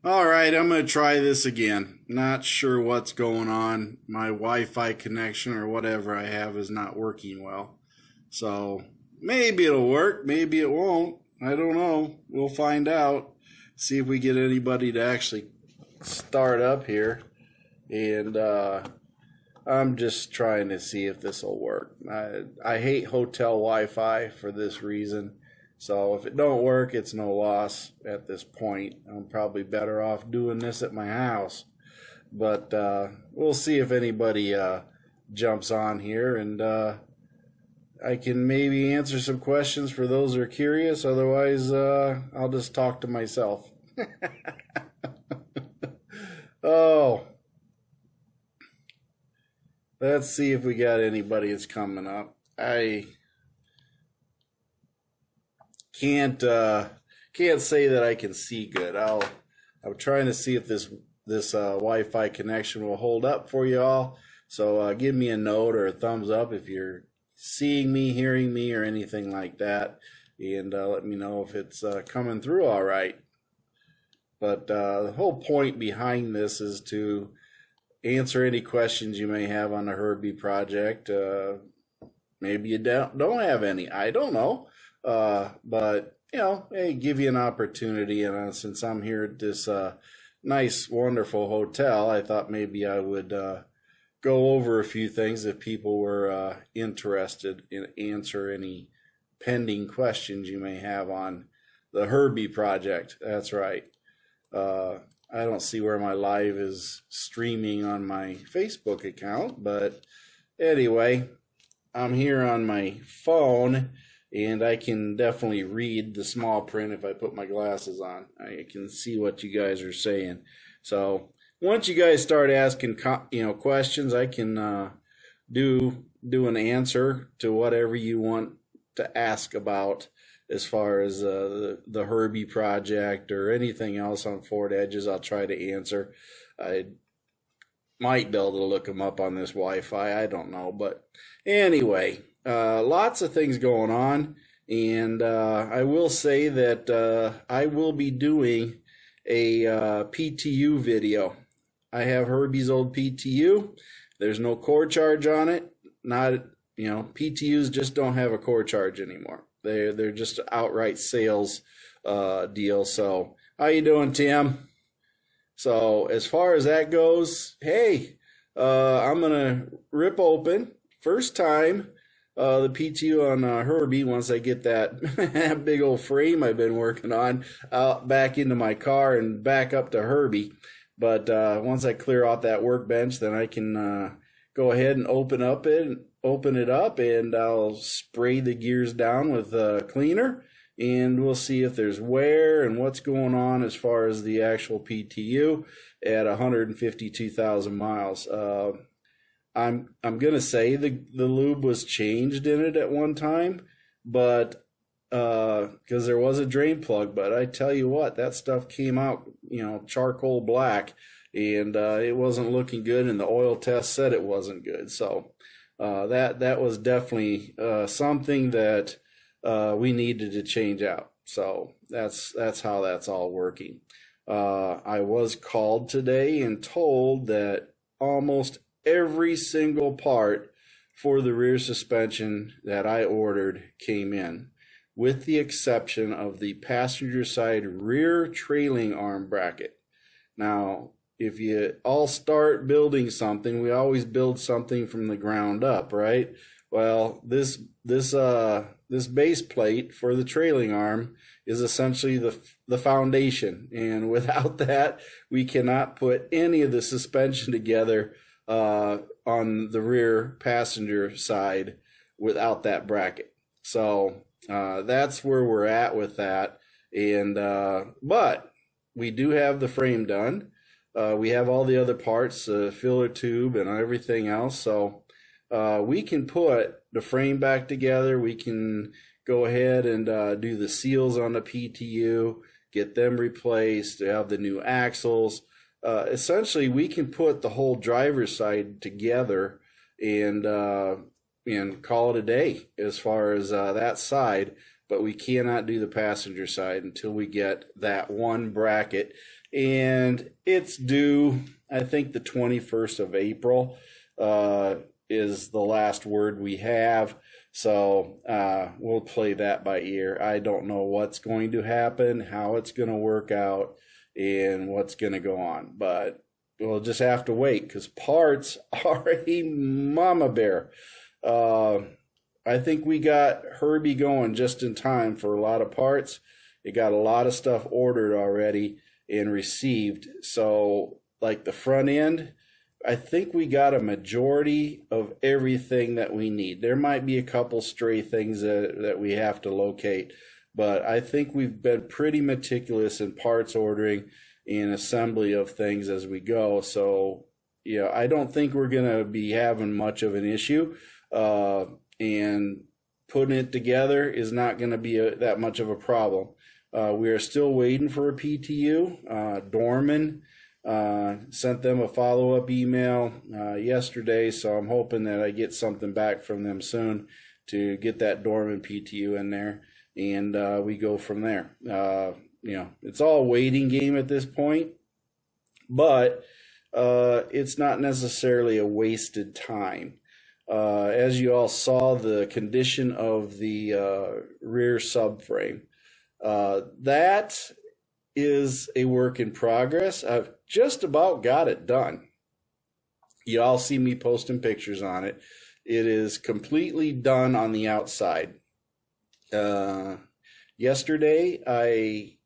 All right, I'm going to try this again. Not sure what's going on. My Wi-Fi connection or whatever I have is not working well. So maybe it'll work, maybe it won't. I don't know. We'll find out. See if we get anybody to actually start up here. And I'm just trying to see if this will work. I hate hotel Wi-Fi for this reason. So if it don't work, it's no loss at this point. I'm probably better off doing this at my house. But we'll see if anybody jumps on here, and I can maybe answer some questions for those who are curious. Otherwise, I'll just talk to myself. Oh, let's see if we got anybody that's coming up. I can't say that I can see good. I'm trying to see if this Wi-Fi connection will hold up for you all. So give me a note or a thumbs up if you're seeing me, hearing me, or anything like that, and let me know if it's coming through all right. But the whole point behind this is to answer any questions you may have on the Herbie project. Maybe you don't have any. I don't know. But, you know, hey, give you an opportunity. And since I'm here at this nice, wonderful hotel, I thought maybe I would go over a few things if people were interested in answer any pending questions you may have on the Herbie project. That's right. I don't see where my live is streaming on my Facebook account, but anyway, I'm here on my phone. And I can definitely read the small print if I put my glasses on. I can see what you guys are saying. So once you guys start asking, questions, I can do an answer to whatever you want to ask about as far as the Herbie project or anything else on Ford Edges. I'll try to answer. I might be able to look them up on this Wi-Fi. I don't know, but anyway. Lots of things going on, and I will say that I will be doing a PTU video. I have Herbie's old PTU. There's no core charge on it. PTUs just don't have a core charge anymore. They're just an outright sales deal. So how you doing, Tim? So as far as that goes, hey, I'm gonna rip open first time. The PTU on Herbie, once I get that big old frame I've been working on out back into my car and back up to Herbie. But once I clear out that workbench, then I can go ahead and open it up, and I'll spray the gears down with cleaner, and we'll see if there's wear and what's going on as far as the actual PTU at 152,000 miles. I'm gonna say the lube was changed in it at one time, but because there was a drain plug. But I tell you what, that stuff came out, charcoal black, and it wasn't looking good. And the oil test said it wasn't good. So that was definitely something that we needed to change out. So that's how that's all working. I was called today and told that almost every single part for the rear suspension that I ordered came in, with the exception of the passenger side rear trailing arm bracket. Now, if you all start building something, we always build something from the ground up, right? Well, this base plate for the trailing arm is essentially the foundation, and without that, we cannot put any of the suspension together on the rear passenger side without that bracket. So that's where we're at with that. And but we do have the frame done. We have all the other parts, filler tube and everything else. So we can put the frame back together. We can go ahead and do the seals on the PTU, get them replaced. They have the new axles. Essentially, we can put the whole driver's side together and call it a day as far as that side. but we cannot do the passenger side until we get that one bracket. And it's due, I think, the 21st of April is the last word we have. So we'll play that by ear. I don't know what's going to happen, how it's going to work out, and what's going to go on. But we'll just have to wait, because parts are a mama bear. I think we got Herbie going just in time for a lot of parts. It got a lot of stuff ordered already and received. So like the front end, I think we got a majority of everything that we need. There might be a couple stray things that we have to locate, but I think we've been pretty meticulous in parts ordering and assembly of things as we go. So, yeah, I don't think we're going to be having much of an issue. And putting it together is not going to be that much of a problem. We are still waiting for a PTU. Dorman sent them a follow-up email yesterday, so I'm hoping that I get something back from them soon to get that Dorman PTU in there, and we go from there. It's all a waiting game at this point, but it's not necessarily a wasted time. As you all saw, the condition of the rear subframe, that is a work in progress. I've just about got it done. You all see me posting pictures on it. It is completely done on the outside. Yesterday, I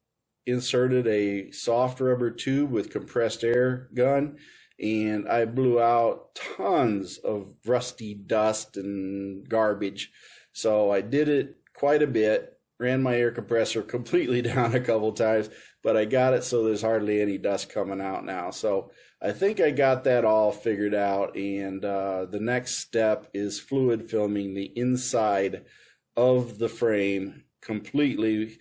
inserted a soft rubber tube with compressed air gun, and I blew out tons of rusty dust and garbage. So I did it quite a bit, ran my air compressor completely down a couple times, but I got it so there's hardly any dust coming out now. So I think I got that all figured out, and the next step is fluid filming the inside of the frame completely,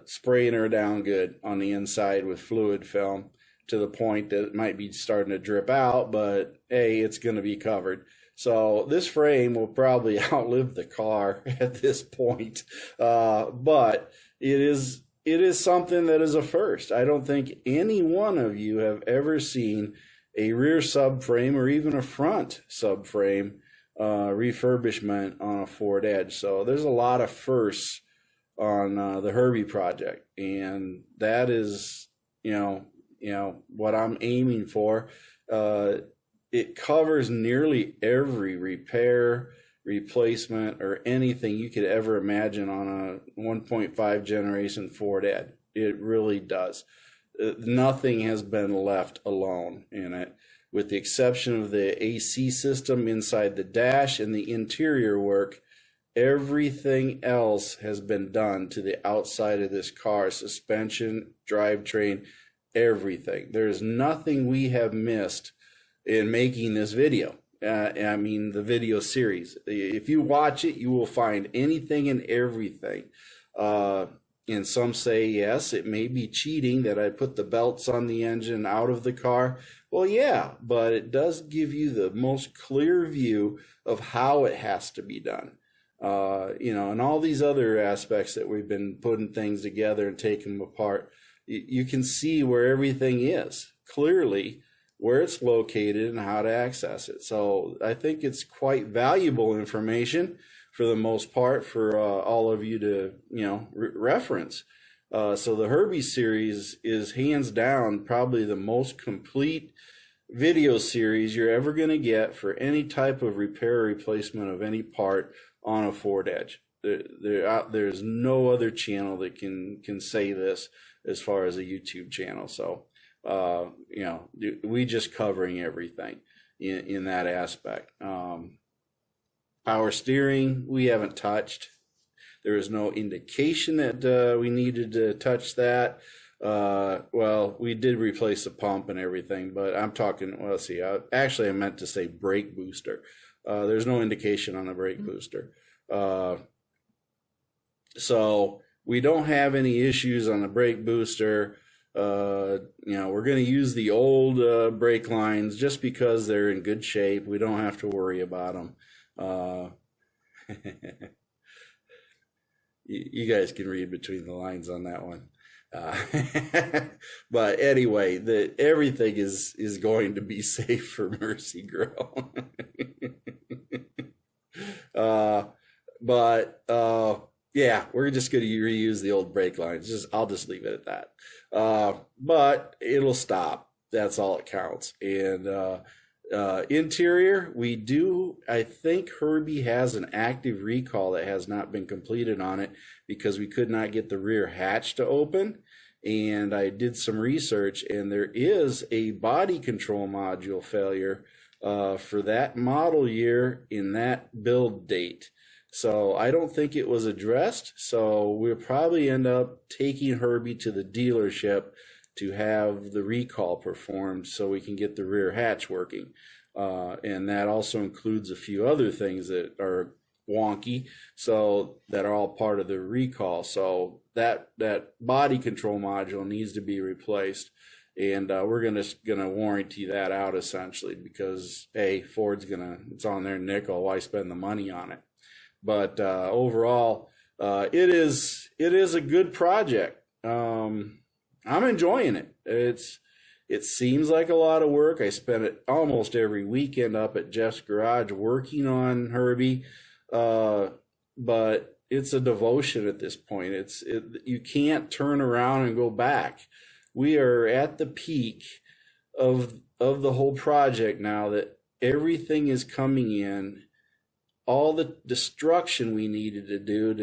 spraying her down good on the inside with fluid film, to the point that it might be starting to drip out, but hey, it's going to be covered. So this frame will probably outlive the car at this point, but it is something that is a first. I don't think any one of you have ever seen a rear subframe or even a front subframe refurbishment on a Ford Edge. So there's a lot of firsts on the Herbie project, and that is, what I'm aiming for. It covers nearly every repair, replacement, or anything you could ever imagine on a 1.5 generation Ford Edge. It really does. Nothing has been left alone in it, with the exception of the AC system inside the dash and the interior work. Everything else has been done to the outside of this car: suspension, drivetrain, everything. There's nothing we have missed in making this video. I mean, the video series. If you watch it, you will find anything and everything. And some say, yes, it may be cheating that I put the belts on the engine out of the car. Well, yeah, but it does give you the most clear view of how it has to be done. And all these other aspects that we've been putting things together and taking them apart, you can see where everything is clearly, where it's located and how to access it. So I think it's quite valuable information for the most part for all of you to reference. So the Herbie series is hands down probably the most complete video series you're ever going to get for any type of repair or replacement of any part on a Ford Edge. There's no other channel that can say this as far as a YouTube channel. So we just covering everything in that aspect. Power steering, we haven't touched. There is no indication that we needed to touch that. Well, we did replace the pump and everything, but I'm talking, well, let's see, I meant to say brake booster. There's no indication on the brake booster. So we don't have any issues on the brake booster. We're going to use the old brake lines just because they're in good shape. We don't have to worry about them. you guys can read between the lines on that one. But anyway, everything is going to be safe for Mercy Grill. Yeah, we're just going to reuse the old brake lines. I'll just leave it at that. But it'll stop. That's all it counts. And interior, I think Herbie has an active recall that has not been completed on it because we could not get the rear hatch to open. And I did some research, and there is a body control module failure for that model year in that build date. So I don't think it was addressed. So we'll probably end up taking Herbie to the dealership to have the recall performed so we can get the rear hatch working. And that also includes a few other things that are wonky, so that are all part of the recall. So that body control module needs to be replaced. And we're gonna warranty that out essentially because Ford's it's on their nickel. Why spend the money on it? But overall, it is a good project. I'm enjoying it. It seems like a lot of work. I spend it almost every weekend up at Jeff's garage working on Herbie, but it's a devotion at this point. You can't turn around and go back. We are at the peak of the whole project now that everything is coming in. All the destruction we needed to do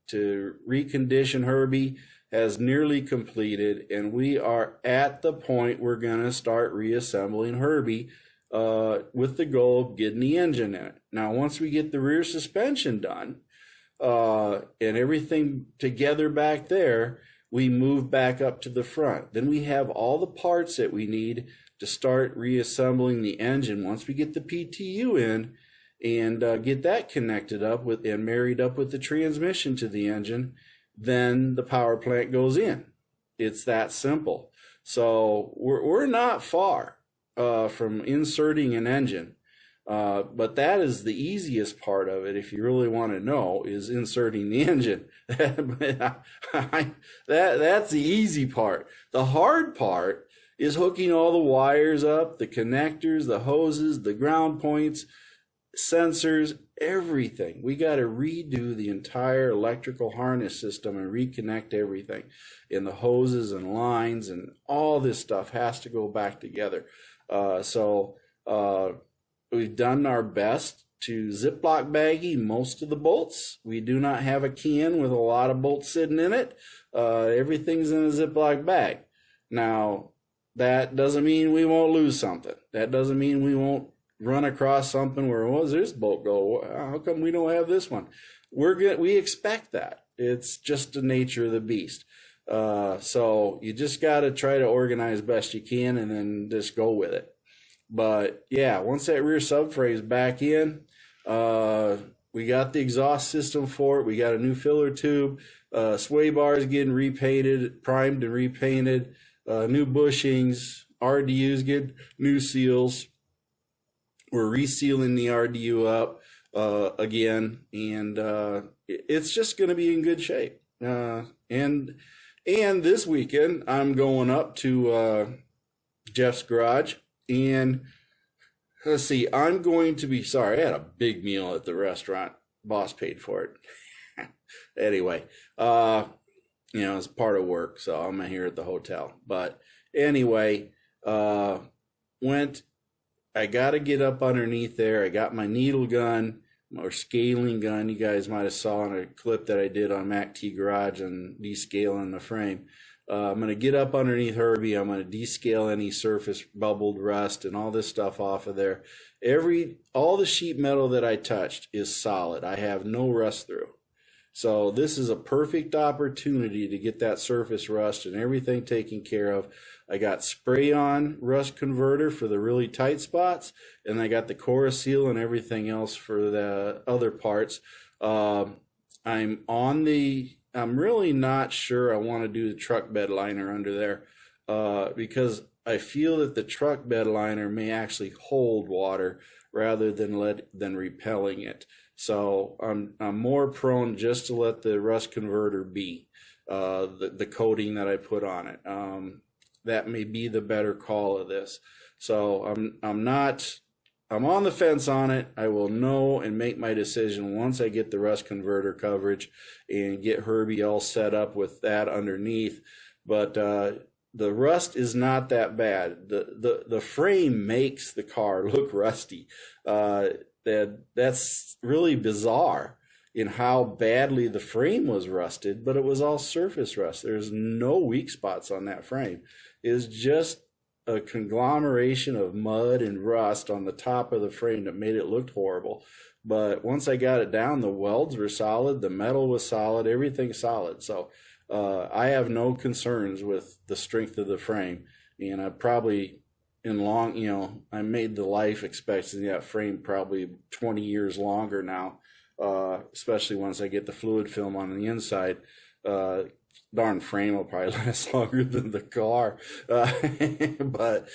to recondition Herbie has nearly completed, and we are at the point we're going to start reassembling Herbie with the goal of getting the engine in it. Now, once we get the rear suspension done and everything together back there, we move back up to the front. Then we have all the parts that we need to start reassembling the engine. Once we get the PTU in and get that connected up with and married up with the transmission to the engine, then the power plant goes in. It's that simple. So we're not far from inserting an engine, but that is the easiest part of it. If you really want to know, is inserting the engine. That's the easy part. The hard part is hooking all the wires up, the connectors, the hoses, the ground points, sensors, everything. We got to redo the entire electrical harness system and reconnect everything, and the hoses and lines and all this stuff has to go back together. So we've done our best to Ziploc baggie most of the bolts. We do not have a can with a lot of bolts sitting in it. Everything's in a Ziploc bag. Now, that doesn't mean we won't lose something. That doesn't mean we won't run across something where, well, does this bolt go? How come we don't have this one? We expect that. It's just the nature of the beast. So you just got to try to organize best you can and then just go with it. But yeah, once that rear subframe is back in, we got the exhaust system for it. We got a new filler tube, sway bars getting repainted, primed and repainted, new bushings, RDUs get new seals. We're resealing the RDU up again, and it's just going to be in good shape. And this weekend, I'm going up to Jeff's garage, and let's see, I'm going to be, sorry, I had a big meal at the restaurant. Boss paid for it. Anyway, it's part of work, so I'm here at the hotel. But anyway, I got to get up underneath there. I got my needle gun or scaling gun. You guys might have saw in a clip that I did on MACT Garage and descaling the frame. I'm going to get up underneath Herbie. I'm going to descale any surface bubbled rust and all this stuff off of there. All the sheet metal that I touched is solid. I have no rust through. So this is a perfect opportunity to get that surface rust and everything taken care of. I got spray-on rust converter for the really tight spots, and I got the Corroseal and everything else for the other parts. I'm really not sure I want to do the truck bed liner under there because I feel that the truck bed liner may actually hold water rather than repelling it. So I'm more prone just to let the rust converter be, the coating that I put on it. That may be the better call of this. So I'm on the fence on it. I will know and make my decision once I get the rust converter coverage and get Herbie all set up with that underneath. But the rust is not that bad. The frame makes the car look rusty. That's really bizarre in how badly the frame was rusted, but it was all surface rust. There's no weak spots on that frame. It's just a conglomeration of mud and rust on the top of the frame that made it look horrible. But once I got it down, the welds were solid, the metal was solid, everything's solid. So I have no concerns with the strength of the frame. And I probably, I made the life expectancy of that frame probably 20 years longer now, especially once I get the fluid film on the inside. Darn frame will probably last longer than the car. But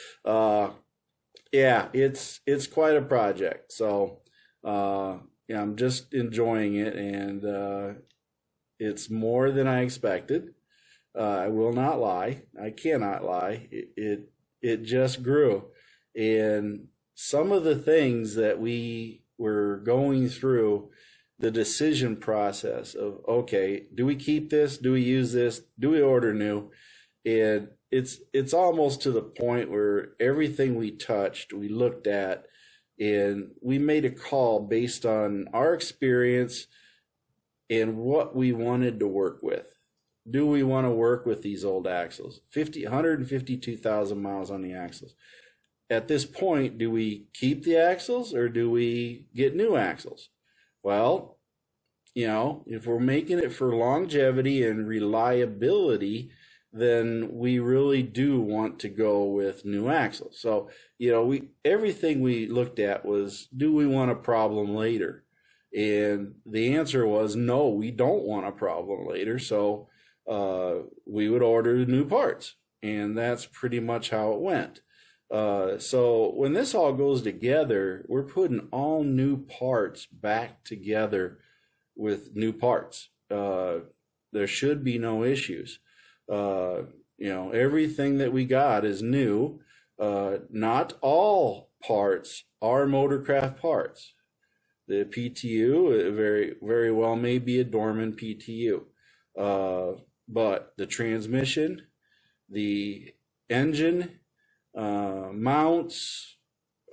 yeah, it's quite a project. So yeah, I'm just enjoying it, and it's more than I expected. I will not lie. I cannot lie. It just grew. And some of the things that we were going through, the decision process of, okay, do we keep this? Do we use this? Do we order new? And it's almost to the point where everything we touched, we looked at, and we made a call based on our experience and what we wanted to work with. Do we want to work with these old axles? 152,000 miles on the axles. At this point, do we keep the axles or do we get new axles? Well, if we're making it for longevity and reliability, then we really do want to go with new axles. So, everything we looked at was, do we want a problem later? And the answer was no, we don't want a problem later. So we would order new parts, and that's pretty much how it went. So when this all goes together, we're putting all new parts back together with new parts. There should be no issues. Everything that we got is new. Not all parts are Motorcraft parts. The PTU very, very well may be a Dorman PTU. But the transmission, the engine, mounts,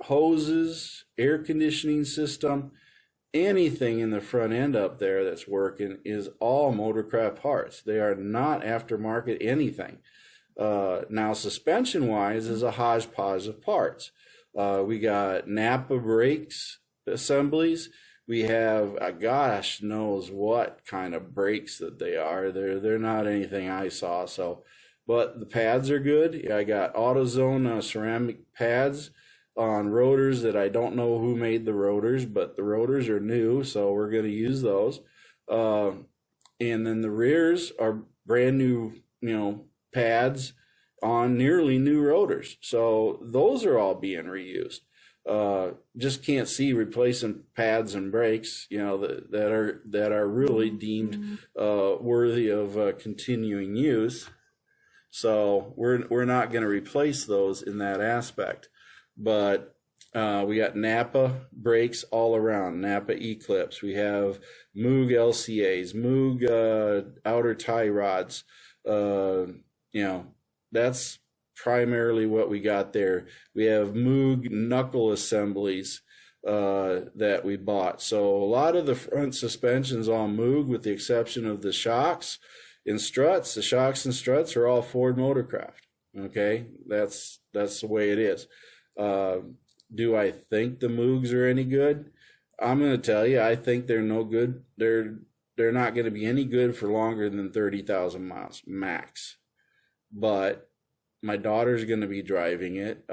hoses, air conditioning system, anything in the front end up there that's working is all Motorcraft parts. They are not aftermarket anything. Now, suspension-wise is a hodgepodge of parts. We got Napa brakes assemblies. We have, gosh knows what kind of brakes that they are. They're not anything I saw. So, but the pads are good. I got AutoZone ceramic pads on rotors that I don't know who made the rotors, but the rotors are new, so we're going to use those. And then the rears are brand new, pads on nearly new rotors. So those are all being reused. Just can't see replacing pads and brakes, that are really deemed worthy of continuing use. So we're not going to replace those in that aspect. But we got Napa brakes all around, Napa Eclipse. We have Moog LCAs, Moog outer tie rods. That's primarily what we got there. We have Moog knuckle assemblies that we bought. So a lot of the front suspension's all Moog, with the exception of the shocks and struts. The shocks and struts are all Ford Motorcraft. Okay, that's the way it is. Do I think the Moogs are any good? I'm going to tell you, I think they're no good. They're not going to be any good for longer than 30,000 miles max. But my daughter's going to be driving it.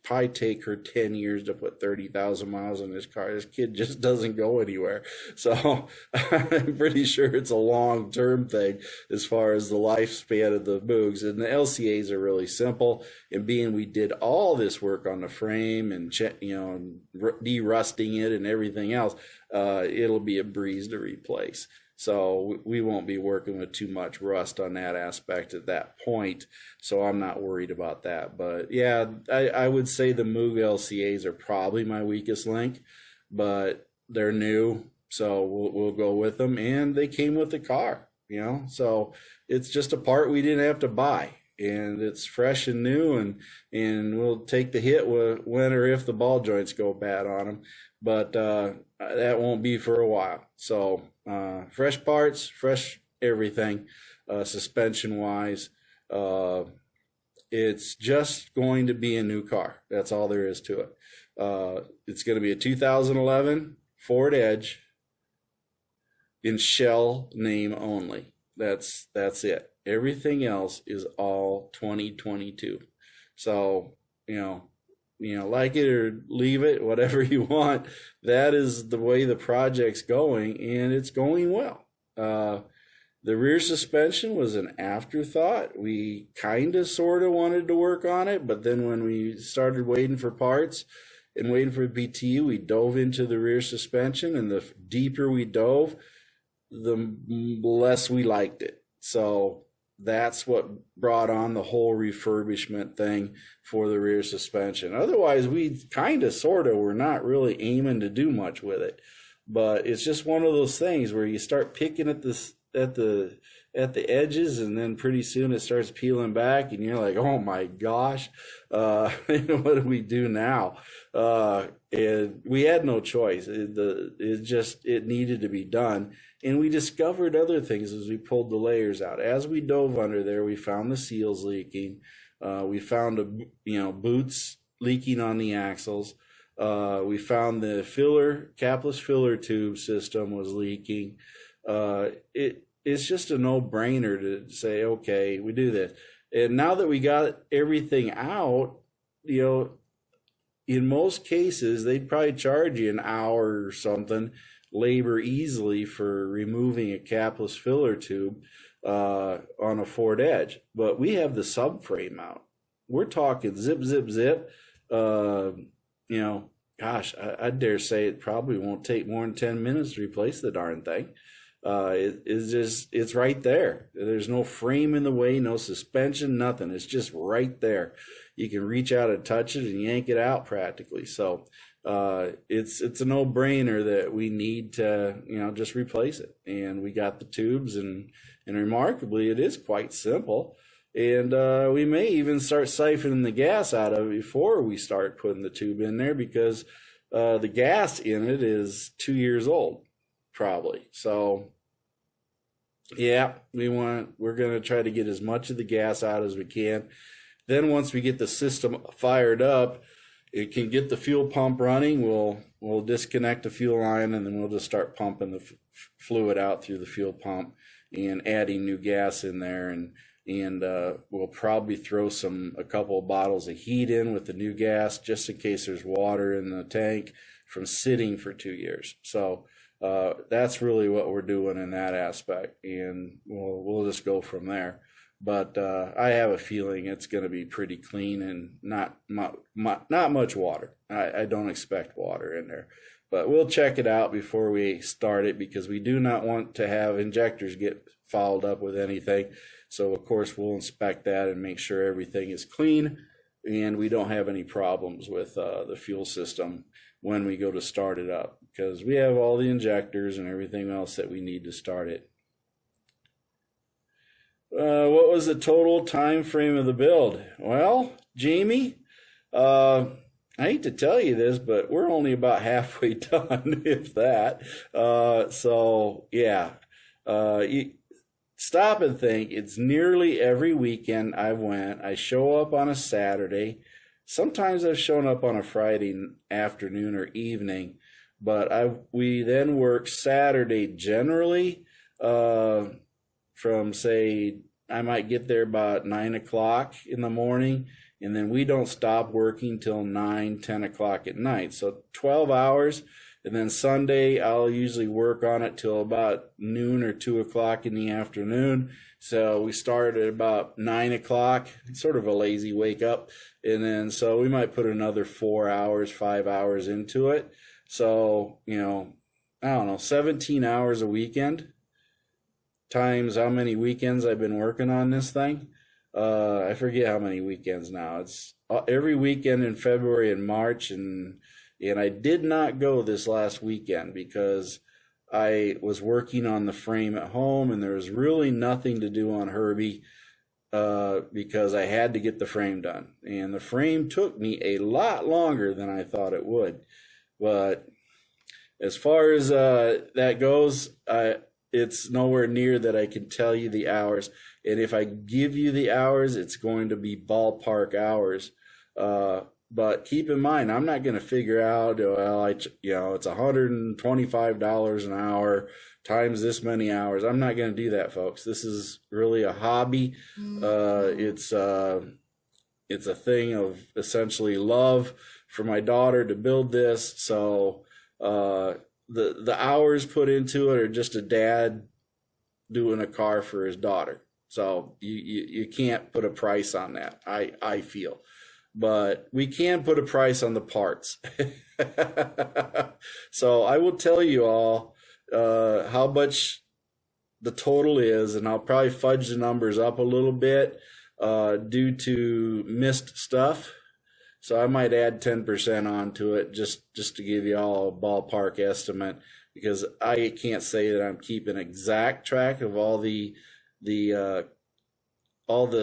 probably take her 10 years to put 30,000 miles in this car. This kid just doesn't go anywhere. So I'm pretty sure it's a long-term thing as far as the lifespan of the Moogs. And the LCAs are really simple. And being we did all this work on the frame and de-rusting it and everything else, it'll be a breeze to replace. So we won't be working with too much rust on that aspect at that point. So I'm not worried about that. But yeah, I would say the Moog LCAs are probably my weakest link, but they're new. So we'll go with them. And they came with the car, so it's just a part we didn't have to buy. And it's fresh and new, and we'll take the hit when or if the ball joints go bad on them. But that won't be for a while. So fresh parts, fresh everything, suspension-wise. It's just going to be a new car. That's all there is to it. It's going to be a 2011 Ford Edge in shell name only. That's it. Everything else is all 2022. So, like it or leave it, whatever you want. That is the way the project's going, and it's going well. The rear suspension was an afterthought. We kind of sort of wanted to work on it, but then when we started waiting for parts and waiting for BTU, we dove into the rear suspension, and the deeper we dove, the less we liked it. So that's what brought on the whole refurbishment thing for the rear suspension. Otherwise, we kind of sort of were not really aiming to do much with it. But it's just one of those things where you start picking at the edges, and then pretty soon it starts peeling back, and you're like, oh my gosh, what do we do now? And we had no choice. It needed to be done. And we discovered other things as we pulled the layers out. As we dove under there, we found the seals leaking. We found boots leaking on the axles. We found the capless filler tube system was leaking. It's just a no-brainer to say, okay, we do this. And now that we got everything out, in most cases, they'd probably charge you an hour or something labor easily for removing a capless filler tube on a Ford Edge. But we have the subframe out. We're talking zip, zip, zip. Gosh, I dare say it probably won't take more than 10 minutes to replace the darn thing. It's right there. There's no frame in the way, no suspension, nothing. It's just right there. You can reach out and touch it and yank it out practically. So it's a no-brainer that we need to just replace it. And we got the tubes, and remarkably, it is quite simple. And we may even start siphoning the gas out of it before we start putting the tube in there, because the gas in it is 2 years old, probably. So yeah, we're going to try to get as much of the gas out as we can. Then once we get the system fired up, it can get the fuel pump running. We'll disconnect the fuel line, and then we'll just start pumping the fluid out through the fuel pump and adding new gas in there. And we'll probably throw a couple of bottles of heat in with the new gas, just in case there's water in the tank from sitting for 2 years. So that's really what we're doing in that aspect, and we'll just go from there. But I have a feeling it's going to be pretty clean and not much water. I don't expect water in there, but we'll check it out before we start it, because we do not want to have injectors get fouled up with anything. So of course we'll inspect that and make sure everything is clean and we don't have any problems with the fuel system when we go to start it up, because we have all the injectors and everything else that we need to start it. What was the total time frame of the build? Well, Jamie, I hate to tell you this, but we're only about halfway done, if that. So yeah, stop and think. It's nearly every weekend I show up on a Saturday. Sometimes I've shown up on a Friday afternoon or evening, but we then work Saturday generally from, say, I might get there about 9 o'clock in the morning, and then we don't stop working till 9, 10 o'clock at night. So 12 hours, and then Sunday I'll usually work on it till about noon or 2 o'clock in the afternoon. So we start at about 9 o'clock, sort of a lazy wake up, and then so we might put another 4 hours, 5 hours into it. So, you know, I don't know, 17 hours a weekend times how many weekends I've been working on this thing. I forget how many weekends now. It's every weekend in February and March, and I did not go this last weekend because I was working on the frame at home, and there was really nothing to do on Herbie because I had to get the frame done. And the frame took me a lot longer than I thought it would. But as far as that goes, it's nowhere near that I can tell you the hours. And if I give you the hours, it's going to be ballpark hours. But keep in mind, I'm not going to figure out, well, it's $125 an hour times this many hours. I'm not going to do that, folks. This is really a hobby. It's a thing of essentially love for my daughter to build this. So the hours put into it are just a dad doing a car for his daughter. So you can't put a price on that, I feel. But we can put a price on the parts. So I will tell you all how much the total is, and I'll probably fudge the numbers up a little bit due to missed stuff. So I might add 10% onto it just to give you all a ballpark estimate, because I can't say that I'm keeping exact track of all the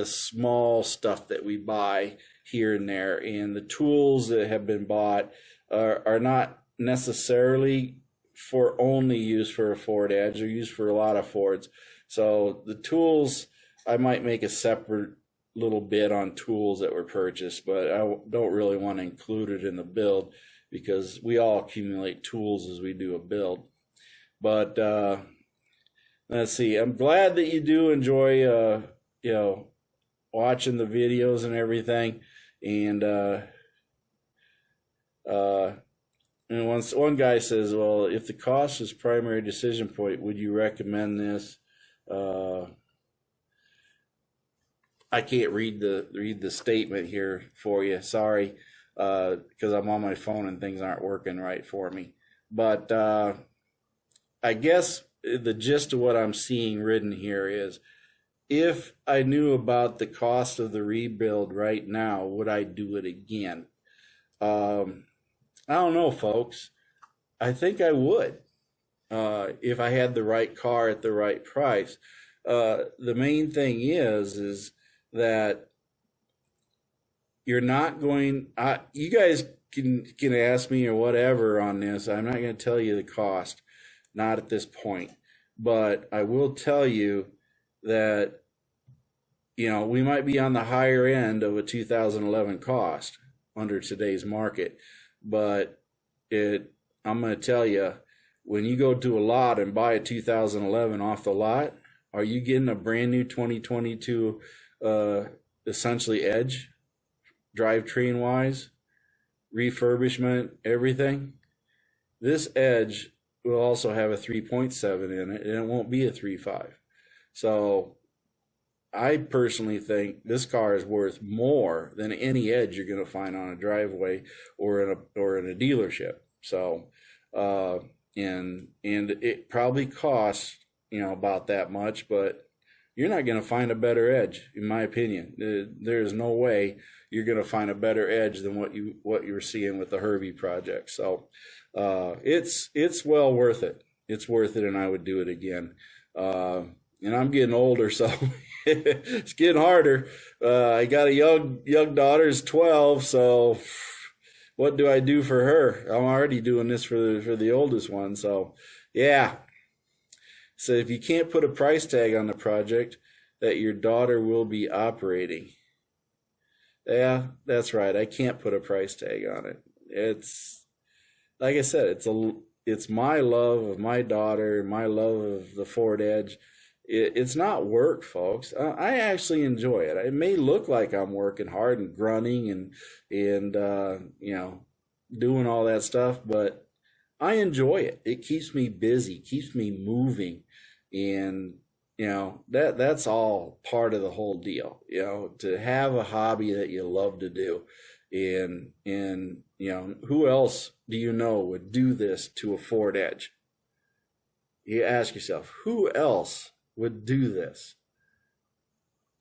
small stuff that we buy here and there, and the tools that have been bought are not necessarily for only use for a Ford Edge. They're used for a lot of Fords. So the tools, I might make a separate little bit on tools that were purchased, but I don't really want to include it in the build because we all accumulate tools as we do a build. But let's see. I'm glad that you do enjoy watching the videos and everything. And one guy says, well, if the cost is primary decision point, would you recommend this? I can't read the statement here for you. Sorry, because I'm on my phone and things aren't working right for me. But I guess the gist of what I'm seeing written here is, if I knew about the cost of the rebuild right now, would I do it again? I don't know, folks. I think I would if I had the right car at the right price. The main thing is that you're not going. You guys can ask me or whatever on this. I'm not going to tell you the cost, not at this point. But I will tell you that, we might be on the higher end of a 2011 cost under today's market, but I'm going to tell you, when you go to a lot and buy a 2011 off the lot, are you getting a brand new 2022 essentially Edge, drivetrain wise, refurbishment, everything? This Edge will also have a 3.7 in it, and it won't be a 3.5. So I personally think this car is worth more than any Edge you're going to find on a driveway or in a dealership. So and it probably costs about that much, but you're not going to find a better Edge, in my opinion. There's no way you're going to find a better Edge than what you're seeing with the Herbie Project. So it's well worth it. It's worth it, and I would do it again. And I'm getting older, so it's getting harder. I got a young daughter, is 12, so what do I do for her? I'm already doing this for the oldest one. So yeah. So if you can't put a price tag on the project that your daughter will be operating, yeah, that's right. I can't put a price tag on it. It's like I said, it's my love of my daughter, my love of the Ford Edge. it's not work, folks. I actually enjoy it. It may look like I'm working hard and grunting and you know, doing all that stuff, but I enjoy it. It keeps me busy, keeps me moving, and you know, that's all part of the whole deal. You know, to have a hobby that you love to do, and you know, who else do you know would do this to a Ford Edge? You ask yourself, who else would do this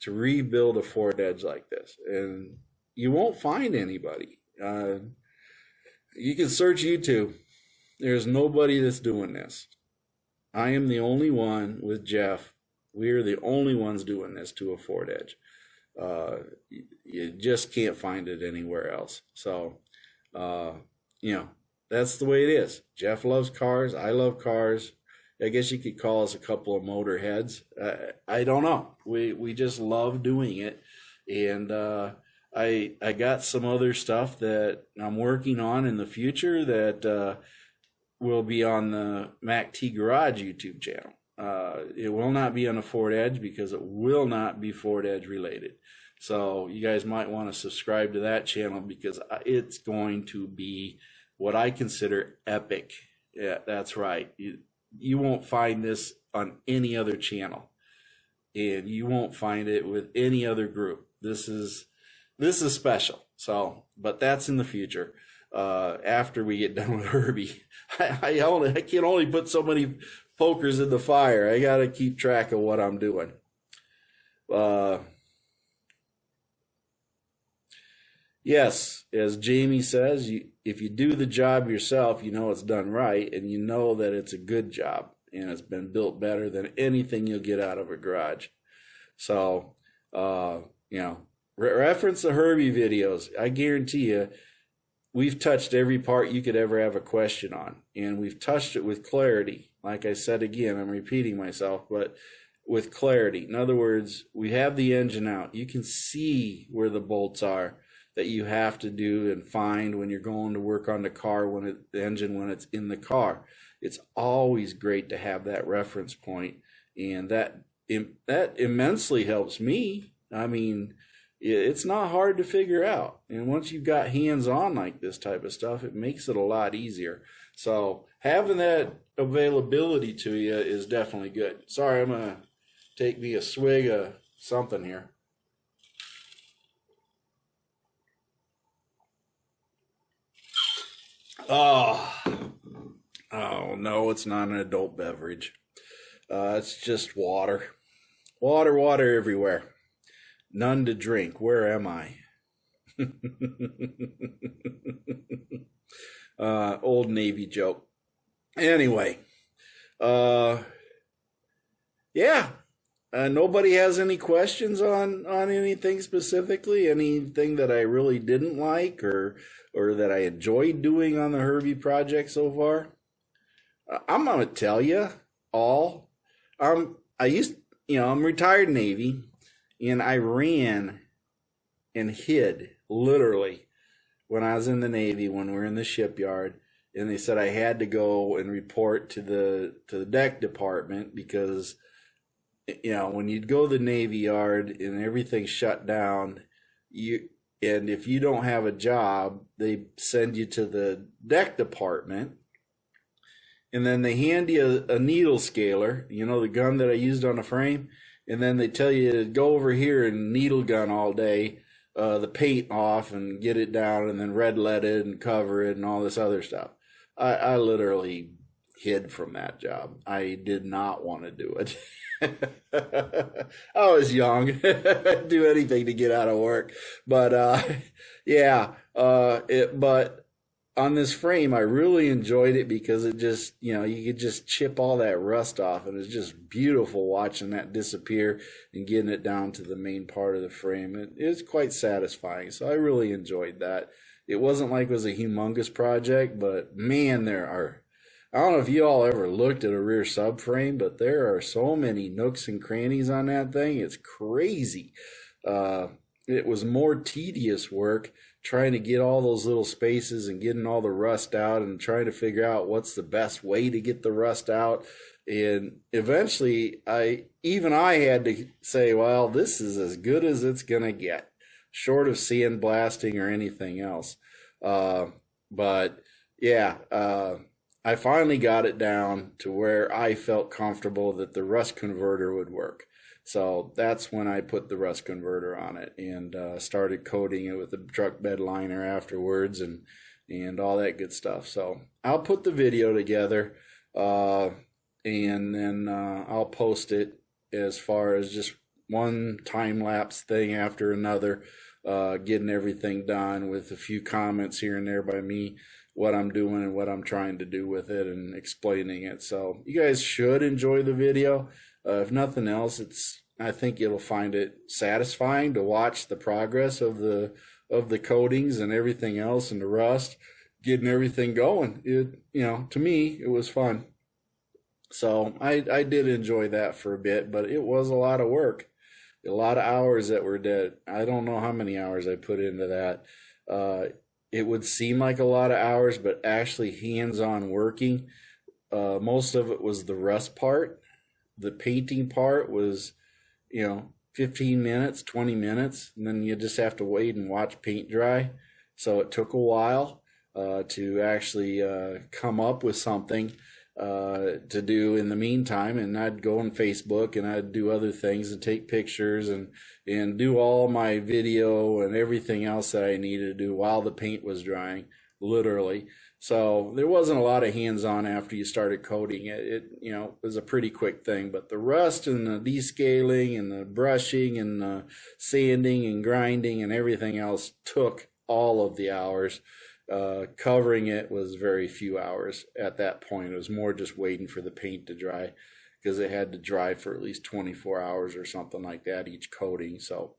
to rebuild a Ford Edge like this? And you won't find anybody. You can search YouTube. There's nobody that's doing this. I am the only one with Jeff. We are the only ones doing this to a Ford Edge. You just can't find it anywhere else. So, you know, that's the way it is. Jeff loves cars. I love cars. I guess you could call us a couple of motorheads. I don't know. We just love doing it. And I got some other stuff that I'm working on in the future that will be on the MACT Garage YouTube channel. It will not be on a Ford Edge because it will not be Ford Edge related. So you guys might want to subscribe to that channel because it's going to be what I consider epic. Yeah, that's right. You won't find this on any other channel, and you won't find it with any other group. This is special. So, but that's in the future. After we get done with Herbie, I can only put so many pokers in the fire. I got to keep track of what I'm doing. Yes, as Jamie says, if you do the job yourself, you know it's done right, and you know that it's a good job, and it's been built better than anything you'll get out of a garage. So, you know, reference the Herbie videos. I guarantee you, we've touched every part you could ever have a question on, and we've touched it with clarity. Like I said again, I'm repeating myself, but with clarity. In other words, we have the engine out. You can see where the bolts are that you have to do and find when you're going to work on the car, the engine when it's in the car. It's always great to have that reference point, and that immensely helps me. I mean, it's not hard to figure out, and once you've got hands-on like this type of stuff, it makes it a lot easier. So having that availability to you is definitely good. Sorry, I'm gonna take me a swig of something here. Oh no, it's not an adult beverage. It's just water. Water everywhere. None to drink. Where am I? Old Navy joke. Anyway, yeah. Nobody has any questions on anything specifically, anything that I really didn't like or that I enjoyed doing on the Herbie project so far. I'm gonna tell you all. I'm retired Navy, and I ran and hid literally when I was in the Navy when we were in the shipyard, and they said I had to go and report to the deck department because, you know, when you'd go to the Navy Yard and everything's shut down, and if you don't have a job, they send you to the deck department, and then they hand you a needle scaler, you know, the gun that I used on the frame, and then they tell you to go over here and needle gun all day, the paint off and get it down, and then red lead it and cover it and all this other stuff. I literally hid from that job. I did not want to do it. I was young. I'd do anything to get out of work. But yeah, but on this frame, I really enjoyed it because it just, you know, you could just chip all that rust off, and it's just beautiful watching that disappear and getting it down to the main part of the frame. It was quite satisfying, so I really enjoyed that. It wasn't like it was a humongous project, but man, I don't know if you all ever looked at a rear subframe, but there are so many nooks and crannies on that thing. It's crazy. It was more tedious work trying to get all those little spaces and getting all the rust out and trying to figure out what's the best way to get the rust out. And eventually I had to say, well, this is as good as it's gonna get, short of sandblasting or anything else. But yeah, I finally got it down to where I felt comfortable that the rust converter would work. So that's when I put the rust converter on it and started coating it with the truck bed liner afterwards and all that good stuff. So I'll put the video together and then I'll post it as far as just one time-lapse thing after another, getting everything done with a few comments here and there by me, what I'm doing and what I'm trying to do with it and explaining it. So you guys should enjoy the video. If nothing else, I think you'll find it satisfying to watch the progress of the coatings and everything else and the rust, getting everything going. To me, it was fun. So I did enjoy that for a bit, but it was a lot of work, a lot of hours that were dead. I don't know how many hours I put into that. It would seem like a lot of hours, but actually hands-on working, most of it was the rust part. The painting part was, 15 minutes, 20 minutes, and then you just have to wait and watch paint dry. So it took a while to actually come up with something to do in the meantime. And I'd go on Facebook and I'd do other things and take pictures and do all my video and everything else that I needed to do while the paint was drying, literally. So there wasn't a lot of hands-on after you started coating it. It was a pretty quick thing, but the rust and the descaling and the brushing and the sanding and grinding and everything else took all of the hours. Covering it was very few hours at that point. It was more just waiting for the paint to dry because it had to dry for at least 24 hours or something like that, each coating. So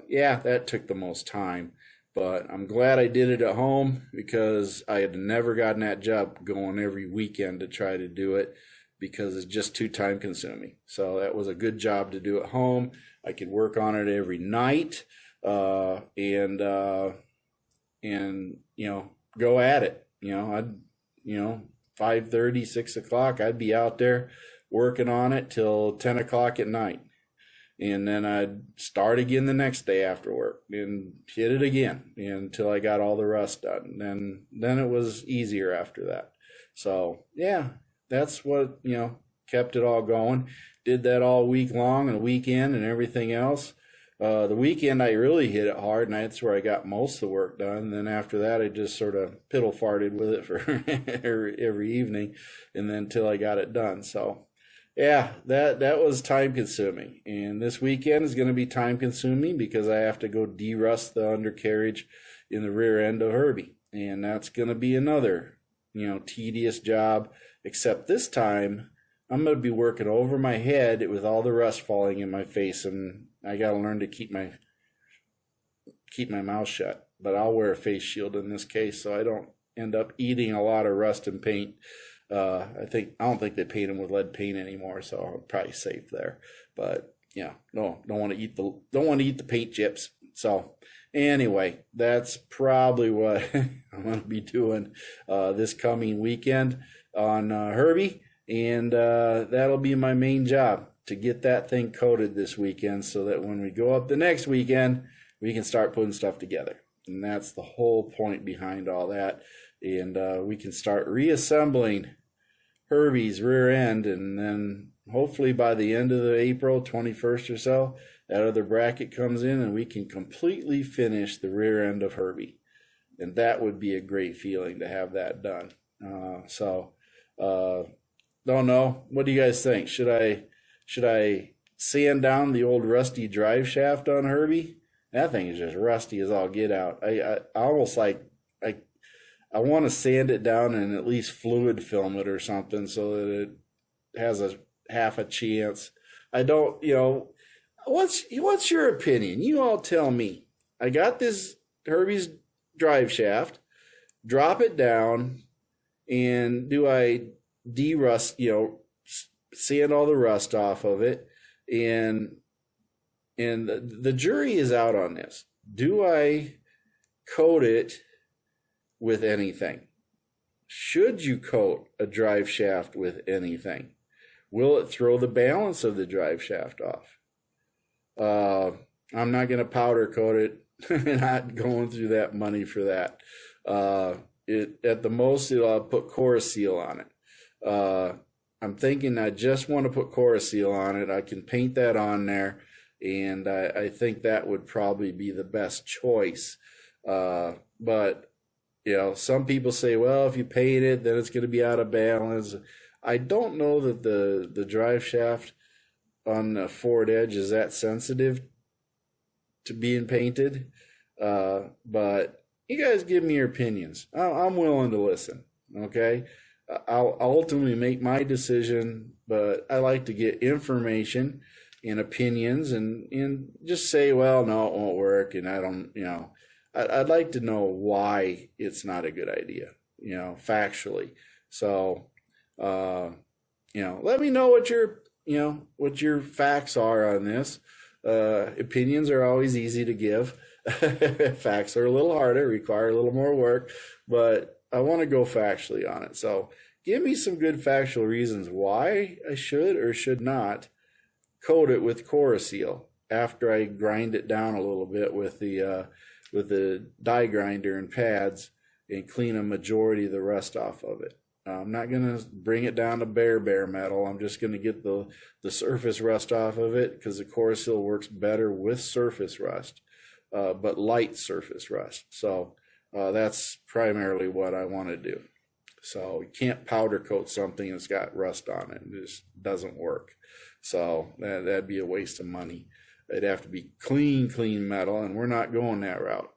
yeah, that took the most time. But I'm glad I did it at home because I had never gotten that job going every weekend to try to do it because it's just too time consuming. So that was a good job to do at home. I could work on it every night and go at it. I'd 5:30, 6 o'clock, I'd be out there working on it till 10 o'clock at night. And then I'd start again the next day after work and hit it again until I got all the rust done. And then it was easier after that. So yeah, that's what, kept it all going. Did that all week long and weekend and everything else. The weekend I really hit it hard, and that's where I got most of the work done. And then after that, I just sort of piddle farted with it for every evening, and then until I got it done. So yeah, that was time consuming. And this weekend is going to be time consuming because I have to go de-rust the undercarriage in the rear end of Herbie, and that's going to be another tedious job. Except this time I'm going to be working over my head with all the rust falling in my face, and I got to learn to keep my mouth shut. But I'll wear a face shield in this case so I don't end up eating a lot of rust and paint. I don't think they paint them with lead paint anymore, so I'm probably safe there. But yeah, don't want to eat the paint chips. So anyway, that's probably what I'm going to be doing this coming weekend on Herbie, and that'll be my main job, to get that thing coated this weekend so that when we go up the next weekend, we can start putting stuff together. And that's the whole point behind all that. And we can start reassembling Herbie's rear end, and then hopefully by the end of the April 21st or so, that other bracket comes in and we can completely finish the rear end of Herbie. And that would be a great feeling to have that done. Don't know. What do you guys think? Should I sand down the old rusty drive shaft on Herbie? That thing is just rusty as all get out. I almost I want to sand it down and at least fluid film it or something so that it has a half a chance. I don't, what's your opinion? You all tell me. I got this Herbie's drive shaft, drop it down, and do I de-rust, sand all the rust off of it? And the jury is out on this. Do I coat it with anything? Should you coat a drive shaft with anything? will it throw the balance of the drive shaft off? I'm not going to powder coat it. Not going through that money for that. At the most, I'll put Corroseal on it. I'm thinking I just want to put Corroseal on it. I can paint that on there, and I think that would probably be the best choice. But you know, some people say, well, if you paint it, then it's going to be out of balance. I don't know that the drive shaft on the forward edge is that sensitive to being painted. But you guys give me your opinions. I'm willing to listen. Okay. I'll ultimately make my decision, but I like to get information and opinions and just say, well, no, it won't work. And I don't, you know, I'd like to know why it's not a good idea, you know, factually. So, you know, let me know what your facts are on this. Opinions are always easy to give. Facts are a little harder, require a little more work, but I want to go factually on it. So give me some good factual reasons why I should or should not coat it with Corroseal after I grind it down a little bit with the die grinder and pads and clean a majority of the rust off of it. I'm not going to bring it down to bare metal. I'm just going to get the surface rust off of it because the Corroseal works better with surface rust, but light surface rust. So that's primarily what I want to do. So you can't powder coat something that's got rust on it. It just doesn't work. So that'd be a waste of money. It'd have to be clean metal, and we're not going that route.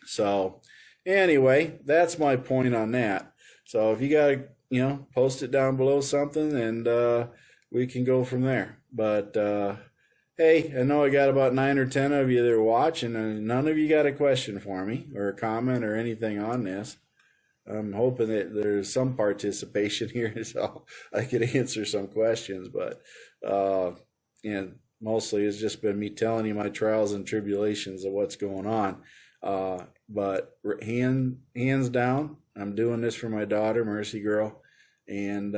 So anyway, that's my point on that. So if you got to, you know, post it down below something, and we can go from there. But hey, I know I got about 9 or 10 of you that are watching, and none of you got a question for me or a comment or anything on this. I'm hoping that there's some participation here so I could answer some questions, but and mostly it's just been me telling you my trials and tribulations of what's going on. But hands down, I'm doing this for my daughter, Mercy Girl, and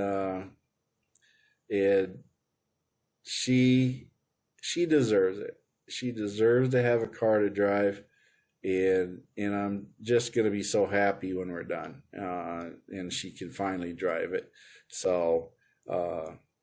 she deserves it. She deserves to have a car to drive. And I'm just going to be so happy when we're done, and she can finally drive it. So,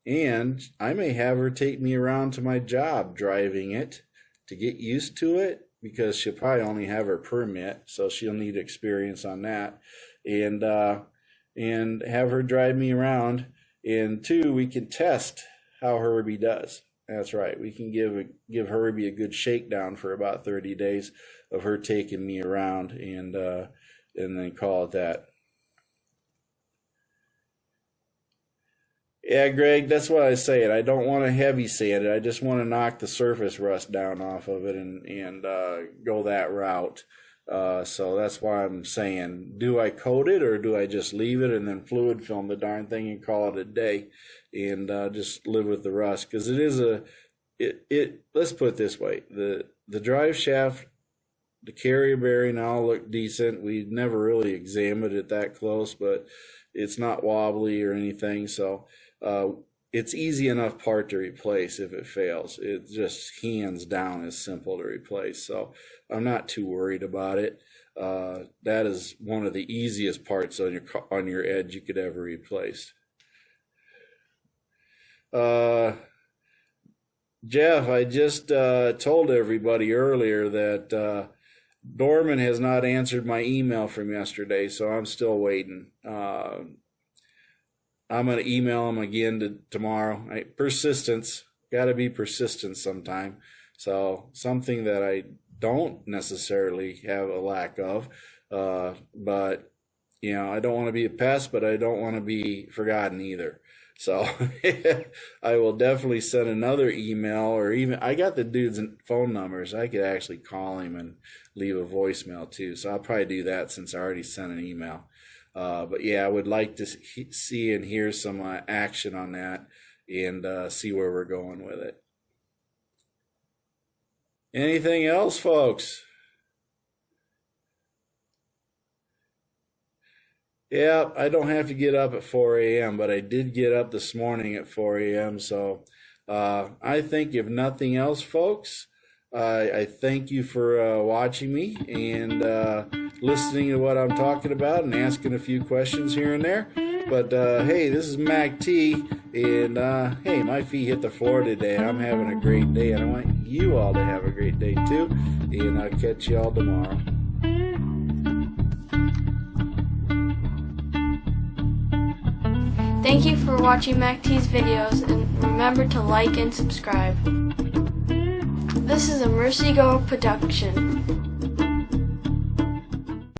and I may have her take me around to my job driving it to get used to it, because she'll probably only have her permit, so she'll need experience on that, and have her drive me around. And 2, we can test how Herbie does. That's right. We can give Herbie a good shakedown for about 30 days of her taking me around, and then call it that. Yeah, Greg, that's what I say. I don't want to heavy sand it. I just want to knock the surface rust down off of it and go that route. So that's why I'm saying, do I coat it or do I just leave it and then fluid film the darn thing and call it a day and just live with the rust? Because it is let's put it this way, the drive shaft, the carrier bearing all look decent. We never really examined it that close, but it's not wobbly or anything. So it's easy enough part to replace if it fails. It just hands down is simple to replace. So I'm not too worried about it. That is one of the easiest parts on your edge you could ever replace. Jeff, I just told everybody earlier that Dorman has not answered my email from yesterday, so I'm still waiting. I'm going to email him again tomorrow. Persistence, got to be persistent sometime. So something that I don't necessarily have a lack of, but you know, I don't want to be a pest, but I don't want to be forgotten either. So I will definitely send another email, or even I got the dude's phone numbers. I could actually call him and leave a voicemail too. So I'll probably do that since I already sent an email. But yeah, I would like to see and hear some action on that and see where we're going with it. Anything else, folks? Yeah, I don't have to get up at 4 a.m., but I did get up this morning at 4 a.m. So I think, if nothing else, folks, I thank you for watching me and listening to what I'm talking about and asking a few questions here and there. But hey, this is MACT, and hey, my feet hit the floor today. I'm having a great day, and I want you all to have a great day too. And I'll catch you all tomorrow. Thank you for watching MACT's videos, and remember to like and subscribe. This is a Mercy Go production.